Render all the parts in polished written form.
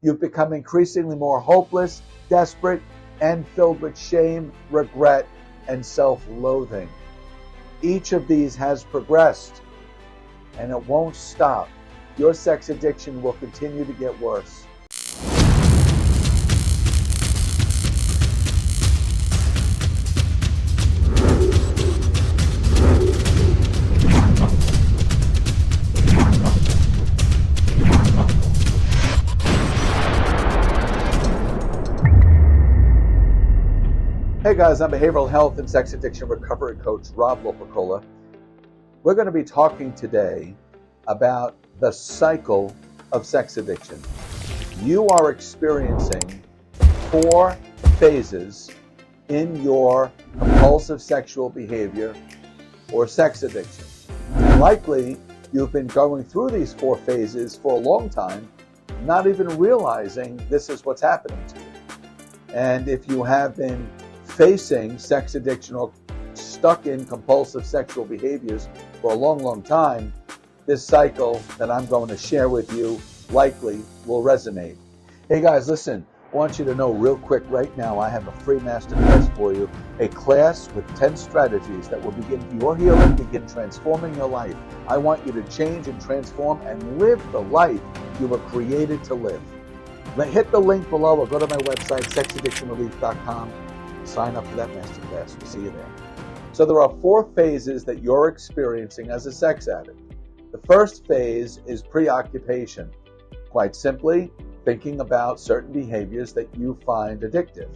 You've become increasingly more hopeless, desperate, and filled with shame, regret, and self-loathing. Each of these has progressed, and it won't stop. Your sex addiction will continue to get worse. Hey guys, I'm behavioral health and sex addiction recovery coach Rob Lopicola. We're going to be talking today about the cycle of sex addiction. You are experiencing 4 phases in your compulsive sexual behavior or sex addiction. Likely, you've been going through these 4 phases for a long time, not even realizing this is what's happening to you. And if you have been facing sex addiction or stuck in compulsive sexual behaviors for a long time, this cycle that I'm going to share with you likely will resonate. Hey guys, listen, I want you to know real quick right now, I have a free masterclass for you, a class with 10 strategies that will begin your healing, begin transforming your life. I want you to change and transform and live the life you were created to live. Hit the link below or go to my website, sexaddictionrelief.com. Sign up for that masterclass. We'll see you there. So there are 4 phases that you're experiencing as a sex addict. The first phase is preoccupation. Quite simply, thinking about certain behaviors that you find addictive.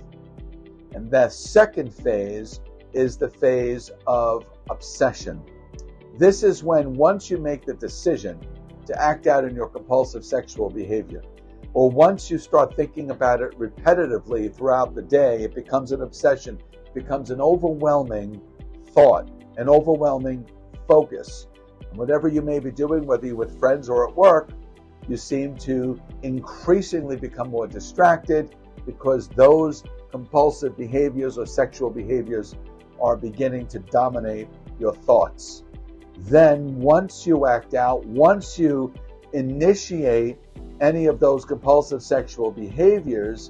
And the second phase is the phase of obsession. This is when once you make the decision to act out in your compulsive sexual behavior, or once you start thinking about it repetitively throughout the day, it becomes an obsession, it becomes an overwhelming thought, an overwhelming focus. And whatever you may be doing, whether you're with friends or at work, you seem to increasingly become more distracted because those compulsive behaviors or sexual behaviors are beginning to dominate your thoughts. Then once you act out, once you initiate any of those compulsive sexual behaviors,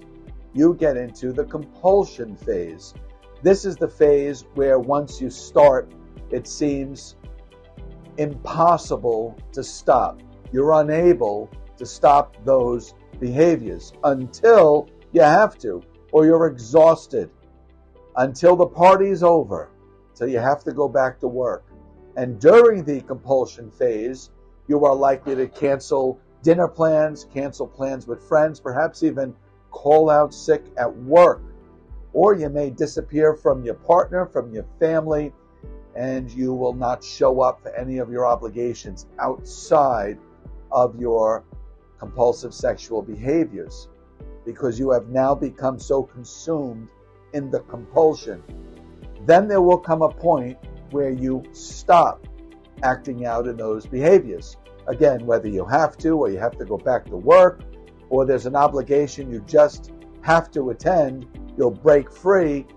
you get into the compulsion phase. This is the phase where once you start, it seems impossible to stop. You're unable to stop those behaviors until you have to, or you're exhausted, until the party's over, till you have to go back to work. And during the compulsion phase, you are likely to cancel dinner plans, cancel plans with friends, perhaps even call out sick at work. Or you may disappear from your partner, from your family, and you will not show up for any of your obligations outside of your compulsive sexual behaviors because you have now become so consumed in the compulsion. Then there will come a point where you stop acting out in those behaviors. Again, whether you have to, or you have to go back to work, or there's an obligation you just have to attend, you'll break free.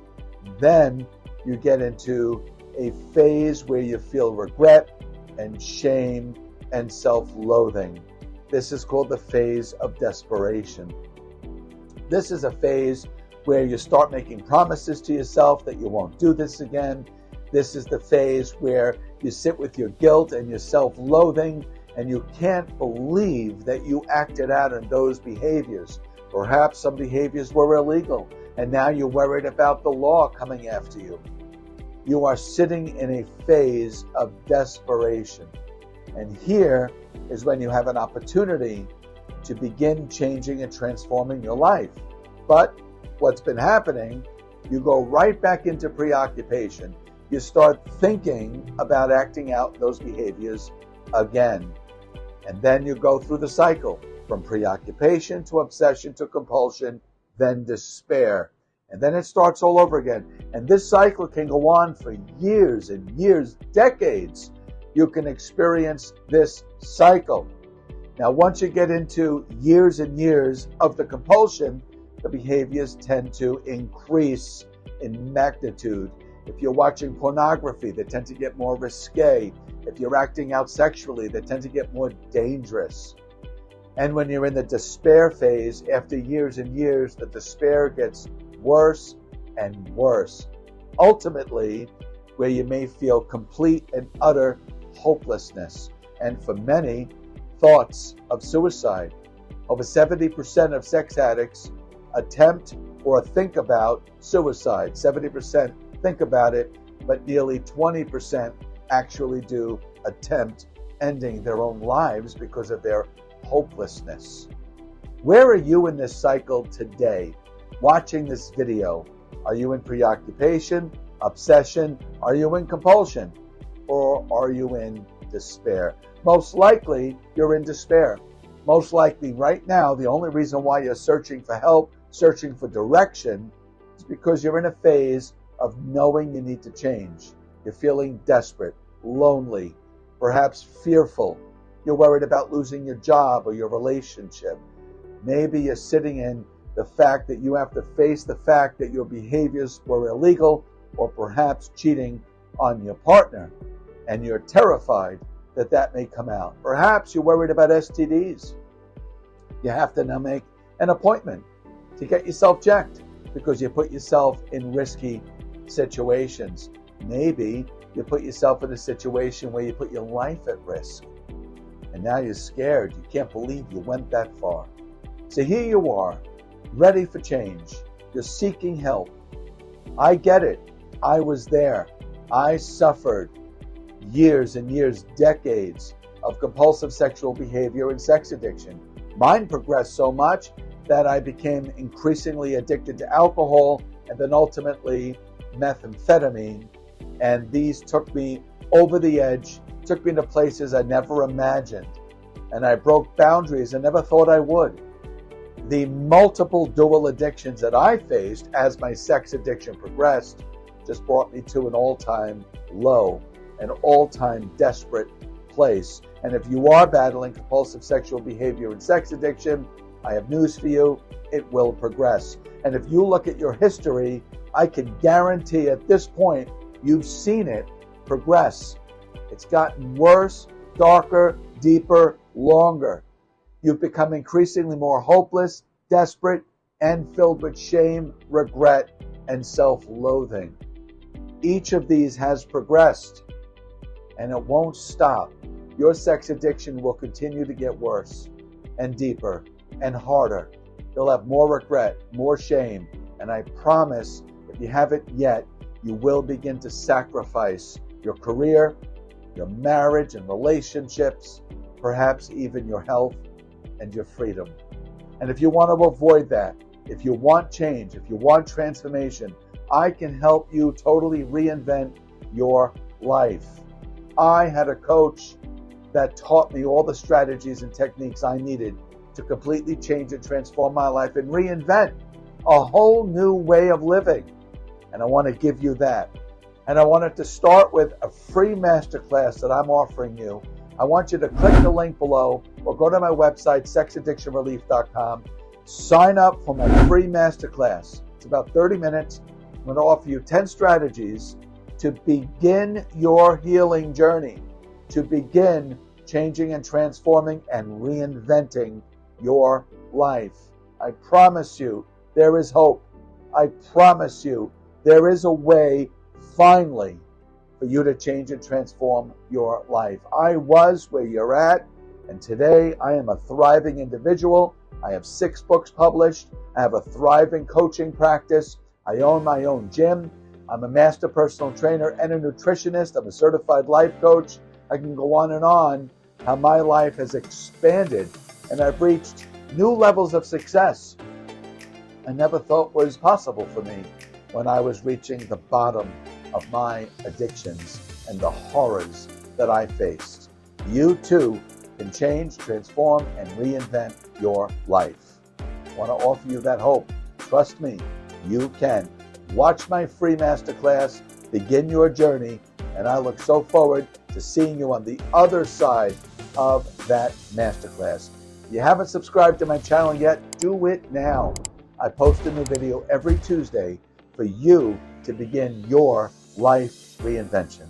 Then you get into a phase where you feel regret and shame and self-loathing. This is called the phase of desperation. This is a phase where you start making promises to yourself that you won't do this again. This is the phase where you sit with your guilt and your self-loathing, and you can't believe that you acted out in those behaviors. Perhaps some behaviors were illegal, and now you're worried about the law coming after you. You are sitting in a phase of desperation. And here is when you have an opportunity to begin changing and transforming your life. But what's been happening, you go right back into preoccupation. You start thinking about acting out those behaviors again. And then you go through the cycle from preoccupation to obsession to compulsion, then despair. And then it starts all over again. And this cycle can go on for years and years, decades. You can experience this cycle. Now, once you get into years and years of the compulsion, the behaviors tend to increase in magnitude. If you're watching pornography, they tend to get more risque. If you're acting out sexually, they tend to get more dangerous. And when you're in the despair phase, after years and years, the despair gets worse and worse. Ultimately, where you may feel complete and utter hopelessness. And for many, thoughts of suicide. Over 70% of sex addicts attempt or think about suicide. 70% think about it, but nearly 20% actually do attempt ending their own lives because of their hopelessness. Where are you in this cycle today? Watching this video, are you in preoccupation, obsession? Are you in compulsion? Or are you in despair? Most likely, you're in despair. Most likely right now, the only reason why you're searching for help, searching for direction, is because you're in a phase of knowing you need to change. You're feeling desperate, lonely, perhaps fearful. You're worried about losing your job or your relationship. Maybe you're sitting in the fact that you have to face the fact that your behaviors were illegal or perhaps cheating on your partner, and you're terrified that that may come out. Perhaps you're worried about STDs. You have to now make an appointment to get yourself checked because you put yourself in risky situations. Maybe you put yourself in a situation where you put your life at risk. And now you're scared. You can't believe you went that far. So here you are, ready for change. You're seeking help. I get it. I was there. I suffered years and years, decades of compulsive sexual behavior and sex addiction. Mine progressed so much that I became increasingly addicted to alcohol and then ultimately methamphetamine. And these took me over the edge, took me to places I never imagined. And I broke boundaries I never thought I would. The multiple dual addictions that I faced as my sex addiction progressed just brought me to an all-time low, an all-time desperate place. And if you are battling compulsive sexual behavior and sex addiction, I have news for you, it will progress. And if you look at your history, I can guarantee at this point, you've seen it progress. It's gotten worse, darker, deeper, longer. You've become increasingly more hopeless, desperate, and filled with shame, regret, and self-loathing. Each of these has progressed, and it won't stop. Your sex addiction will continue to get worse and deeper and harder. You'll have more regret, more shame, and I promise, if you haven't yet, you will begin to sacrifice your career, your marriage and relationships, perhaps even your health and your freedom. And if you want to avoid that, if you want change, if you want transformation, I can help you totally reinvent your life. I had a coach that taught me all the strategies and techniques I needed to completely change and transform my life and reinvent a whole new way of living. And I want to give you that. And I wanted to start with a free masterclass that I'm offering you. I want you to click the link below or go to my website, sexaddictionrelief.com. Sign up for my free masterclass. It's about 30 minutes. I'm going to offer you 10 strategies to begin your healing journey, to begin changing and transforming and reinventing your life. I promise you there is hope. I promise you there is a way finally for you to change and transform your life. I was where you're at, and today I am a thriving individual. I have 6 books published. I have a thriving coaching practice. I own my own gym. I'm a master personal trainer and a nutritionist. I'm a certified life coach. I can go on how my life has expanded, and I've reached new levels of success I never thought was possible for me when I was reaching the bottom of my addictions and the horrors that I faced. You too can change, transform, and reinvent your life. I want to offer you that hope. Trust me, you can. Watch my free masterclass, begin your journey, and I look so forward to seeing you on the other side of that masterclass. If you haven't subscribed to my channel yet, do it now. I post a new video every Tuesday for you to begin your life reinvention.